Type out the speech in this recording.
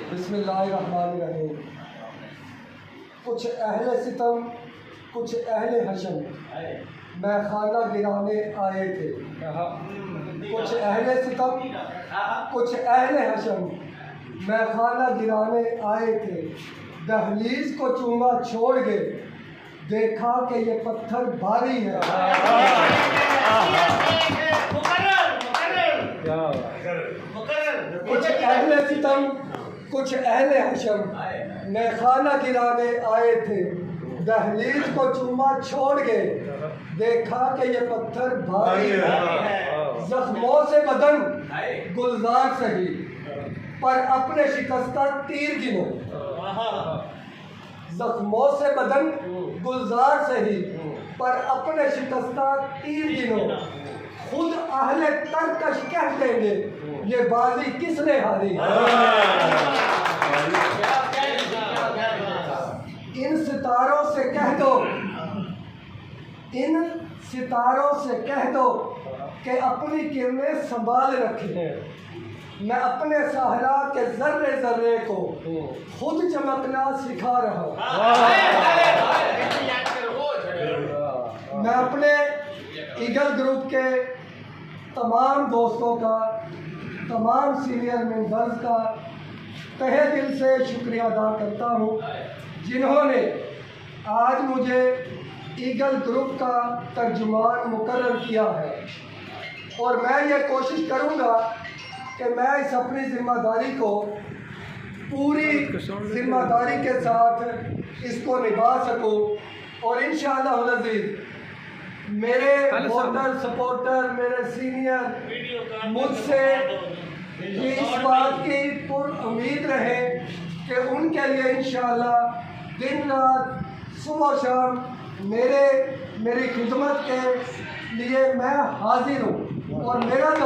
बिस्मिल्लाहिर्रहमानिर्रहीम। कुछ अहले सितम, कुछ अहले हशम मैं खाना गिराने आए थे। कुछ अहले सितम, कुछ अहले हशम मैं खाना गिराने आए थे। दहलीज को चूमा छोड़ के देखा कि ये पत्थर भारी है। कुछ अहले सितम, कुछ अहले हशम मैं खाना गिराने आए थे। दहलीज को चूमा छोड़ के देखा कि ये पत्थर भारी है। जख्मों से बदन गुलजार सही, पर अपने शिकस्ता तीर गिनो। जख्मों से बदन गुलजार सही, पर अपने शिकस्ता तीर गिनो। खुद अहले तरकश कह देंगे ये बाजी किसने हारी है। इन सितारों से कह दो, इन सितारों से कह दो कि अपनी किरणें संभाल रखें। मैं अपने सहरा के जर्रे जर्रे को खुद चमकना सिखा रहा हूँ। मैं अपने ईगल ग्रुप के तमाम दोस्तों का, तमाम सीनियर मेंबर्स का तहे दिल से शुक्रिया अदा करता हूँ, जिन्होंने आज मुझे ईगल ग्रुप का तर्जुमान मुकर्रर किया है। और मैं ये कोशिश करूँगा कि मैं इस अपनी ज़िम्मेदारी को पूरी ज़िम्मेदारी के साथ इसको निभा सकूँ। और इंशाअल्लाह अज़ीज़ मेरे वोटर सपोर्टर, मेरे सीनियर मुझसे ये इस बात की उम्मीद रहे कि उनके लिए इंशाअल्लाह दिन रात सुबह शाम मेरी खिदमत के लिए मैं हाजिर हूँ। और मेरा